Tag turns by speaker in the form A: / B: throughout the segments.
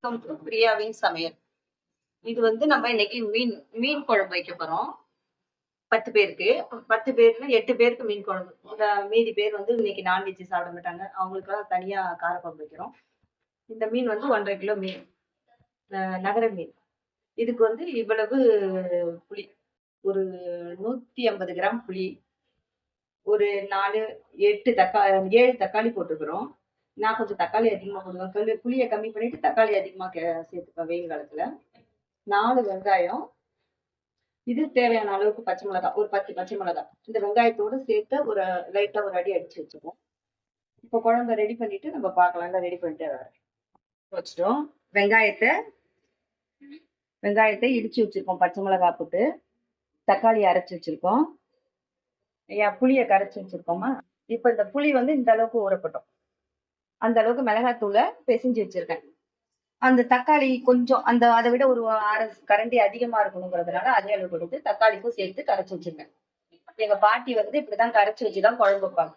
A: Welcome to பிரியாவின் சமையல். இது வந்து நம்ம இன்னைக்கு மீன் மீன் குழம்பு வைக்க போறோம். 10 பேருக்கு. 10 பேர்ல 8 பேருக்கு மீன் குழம்பு. மீதி பேர் வந்து இன்னைக்கு நான்வெஜ் சாப்பிட மாட்டாங்க. அவங்களுக்கெல்லாம் தனியா காரக்குழம்பு வைக்கிறோம். இந்த மீன் வந்து 1 1/2 கிலோ மீன். நகர மீன். இதுக்கு வந்து இவ்வளவு புளி. ஒரு 150 கிராம் புளி. ஒரு 4, 8 7 தக்காளி போட்டுக்கிறோம். நான் கொஞ்சம் தக்காளி அதிகமா போடுவேன். புளியை கம்மி பண்ணிட்டு தக்காளி அதிகமா சேர்த்துப்பேன் வெயில் காலத்துல. 4 வெங்காயம். இது தேவையான அளவுக்கு பச்சை மிளகாய். ஒரு 10 பச்சை மிளகாய். இந்த வெங்காயத்தோட சேர்த்து லைட்டா ஒரு அடி அடிச்சு வச்சுப்போம். இப்போ குழம்பை ரெடி பண்ணிட்டு நம்ம பார்க்கலாம். எல்லாம் ரெடி பண்ணிட்டு வச்சிட்டோம். வெங்காயத்தை இடிச்சு வச்சிருக்கோம். பச்சை மிளகாய் போட்டு தக்காளி அரைச்சு வச்சிருக்கோம். புளியை கரைச்சு வச்சிருக்கோமா. இப்ப இந்த புளி வந்து இந்த அளவுக்கு ஊறப்பட்டோம். அந்த அளவுக்கு மிளகாத்தூளை பிசைஞ்சு வச்சிருக்கேன். அந்த தக்காளி கொஞ்சம் அதை விட ஒரு 1/2 கரண்டி அதிகமா இருக்கணுங்கிறதுனால அதே அளவு கொடுத்து தக்காளிக்கும் சேர்த்து கரைச்சு வச்சிருக்கேன். எங்க பாட்டி வந்து இப்படிதான் கரைச்சு வச்சுதான் குழம்பு வைப்பாங்க.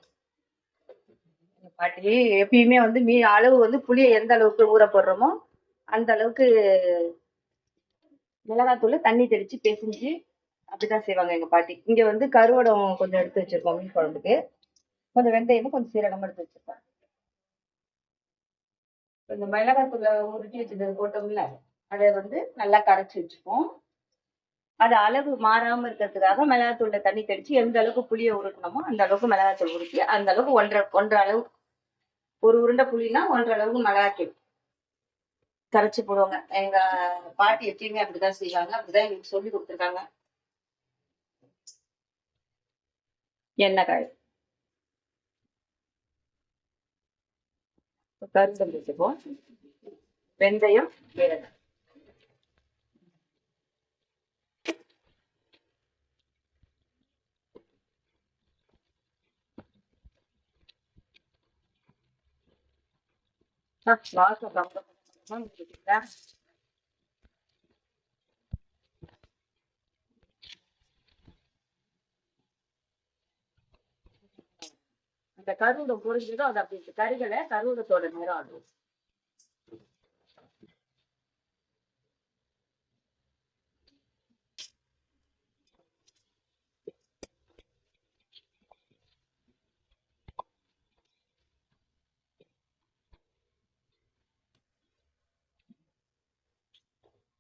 A: எங்க பாட்டி எப்பயுமே வந்து அளவு வந்து புளியை எந்த அளவுக்கு ஊற போடுறோமோ அந்த அளவுக்கு மிளகாத்தூள் தண்ணி தெளிச்சு பிசைஞ்சு அப்படிதான் செய்வாங்க எங்க பாட்டி. இங்க வந்து கருவடம் கொஞ்சம் எடுத்து வச்சிருக்கோம் மீன் குழம்புக்கு. கொஞ்சம் வெந்தயமும் கொஞ்சம் சீரகமும் எடுத்து வச்சிருக்கோம். இந்த மிளகாத்தூளை உருட்டி வச்சது போட்டோம்ல, அதை வந்து நல்லா கரைச்சி வச்சுப்போம். அது அளவு மாறாம இருக்கிறதுக்காக மிளகாத்தூள்ல தண்ணி தெளிச்சு எந்த அளவுக்கு புளியை உருட்டணுமோ அந்த அளவுக்கு மிளகாத்தூள் உருட்டி அந்த அளவுக்கு ஒன்றரை அளவு. ஒரு உருண்டை புளினா 1/2 அளவுக்கு மிளகாத்தூள் கரைச்சி போடுவாங்க. எங்க பாட்டி எப்பயுமே அப்படிதான் செய்வாங்க. அப்படிதான் எங்களுக்கு சொல்லி கொடுத்துருக்காங்க. எண்ணெய் காய் கருந்தம் வச்சுப்போம். வெந்தயம், சீரகம். அந்த கருவடம் பொரிஞ்சதும் அது அப்படி கறிகளை கருவடத்தோட நேரம் ஆகும்.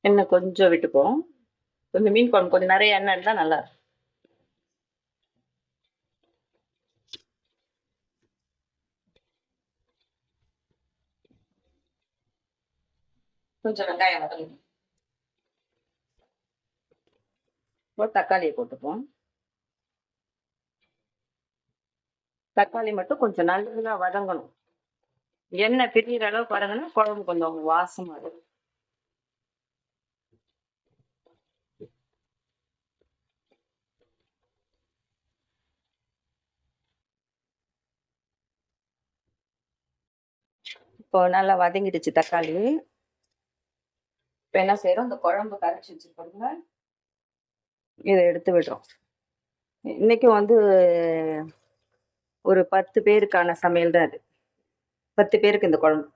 A: எண்ணெய் கொஞ்சம் விட்டுப்போம். கொஞ்சம் மீன் குழம்பு கொஞ்சம் நிறைய எண்ணெய் இருந்தா நல்லா இருக்கும். கொஞ்சம் வெங்காயம் வதங்கணும். தக்காளியை போட்டுப்போம். தக்காளி மட்டும் கொஞ்சம் நல்லா வதங்கணும். எண்ணெய் பிரிகிற அளவுக்கு வதங்கினா குழம்பு கொஞ்சம் வாசமா இருக்கும். இப்போ நல்லா வதங்கிடுச்சு தக்காளி. இப்போ என்ன செய்யறோம், இந்த குழம்பு கரைச்சி வச்சுருக்கோங்க, இதை எடுத்து விடுறோம். இன்னைக்கும் வந்து ஒரு 10 பேருக்கான சமையல் தான் அது. 10 பேருக்கு இந்த குழம்பு.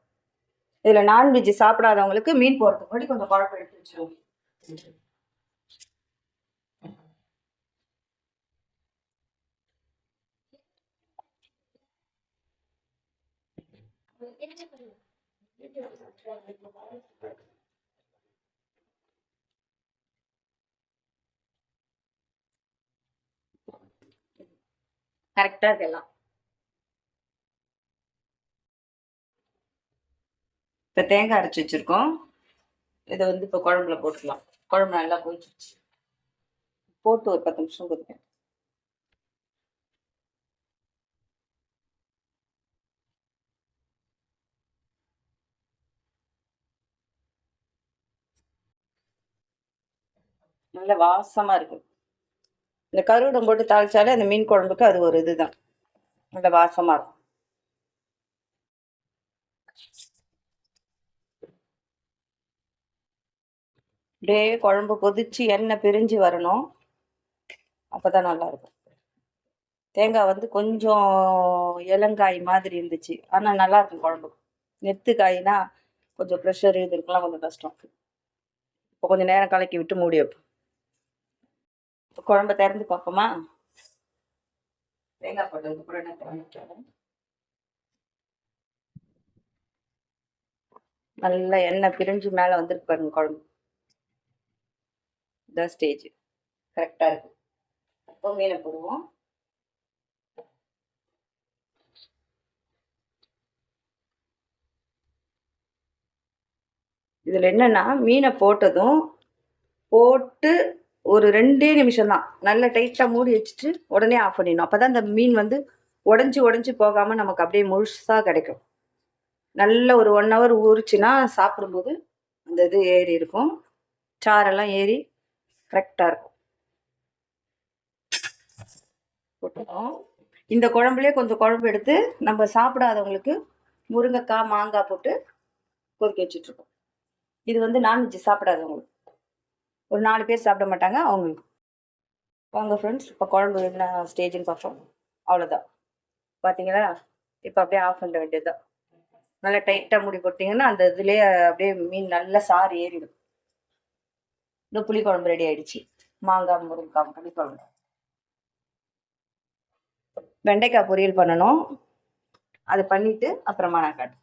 A: இதுல நான்வெஜ் சாப்பிடாதவங்களுக்கு மீன் போடுறதுக்கு முன்னாடி கொஞ்சம் குழம்பு எடுத்து வச்சிருவோம். கரெக்டா இருக்கலாம். இப்ப தேங்காய் அரைச்சி வச்சிருக்கோம். இதை வந்து இப்ப குழம்புல போட்டுக்கலாம். குழம்பு நல்லா போயிடுச்சு. போட்டு ஒரு 10 நிமிஷம் கொதிப்பேன். நல்ல வாசமா இருக்கு. இந்த கருவடம் போட்டு தாளிச்சாலே அந்த மீன் குழம்புக்கு அது ஒரு இதுதான், நல்ல வாசமா இருக்கும். அப்படியே குழம்பு கொதிச்சு எண்ணெய் பிரிஞ்சு வரணும். அப்பதான் நல்லா இருக்கும். தேங்காய் வந்து கொஞ்சம் இளங்காய் மாதிரி இருந்துச்சு. ஆனா நல்லா இருக்கும் குழம்பு. நெத்து காய்னா கொஞ்சம் ப்ரெஷர் இதுக்கெல்லாம் கொஞ்சம் கஷ்டம். இப்போ கொஞ்சம் நேரம் கலக்கி விட்டு மூடி வைப்போம். இப்போ குழம்பை திறந்து பார்ப்போமா? தேங்காய் போட்டதுக்கு அப்புறம் என்ன திறந்துட்டேன், நல்லா எண்ணெய் பிரிஞ்சு மேலே வந்துருக்கு பாருங்க குழம்பு. இதான் ஸ்டேஜ் கரெக்டாக இருக்கு. அப்போ மீனை போடுவோம். இதில் என்னன்னா மீனை போட்டதும் போட்டு ஒரு 2 நிமிஷம் தான் நல்லா டைட்டாக மூடி வச்சுட்டு உடனே ஆஃப் பண்ணிடணும். அப்போ தான் இந்த மீன் வந்து உடஞ்சி போகாமல் நமக்கு அப்படியே முழுசாக கிடைக்கும். நல்ல ஒரு 1 ஹவர் ஊறிச்சுன்னா சாப்பிடும்போது அந்த இது ஏறி இருக்கும், சாரெல்லாம் ஏறி கரெக்டாக இருக்கும். போட்டுக்கோம். இந்த குழம்புலேயே கொஞ்சம் குழம்பு எடுத்து நம்ம சாப்பிடாதவங்களுக்கு முருங்கைக்காய் மாங்காய் போட்டு கொதிக்க வச்சுட்ருக்கோம். இது வந்து நான்வெஜ் சாப்பிடாதவங்களுக்கு, ஒரு 4 பேர் சாப்பிட மாட்டாங்க அவங்களுக்கு. வாங்க ஃப்ரெண்ட்ஸ், இப்போ குழம்பு என்ன ஸ்டேஜ்னு பார்ப்போம். அவ்வளோதான், பார்த்தீங்களா? இப்போ அப்படியே ஆஃப் பண்ண வேண்டியது தான். நல்லா டைட்டாக மூடி போட்டிங்கன்னா அந்த இதுலேயே அப்படியே மீன் நல்லா சாறு ஏறிடும். இந்த புளிக்குழம்பு ரெடி ஆகிடுச்சு. மாங்காய் முருங்கைக்காய் புளிக்குழம்பு. வெண்டைக்காய் பொரியல் பண்ணணும், அதை பண்ணிவிட்டு அப்புறமா நான் காட்டுறேன்.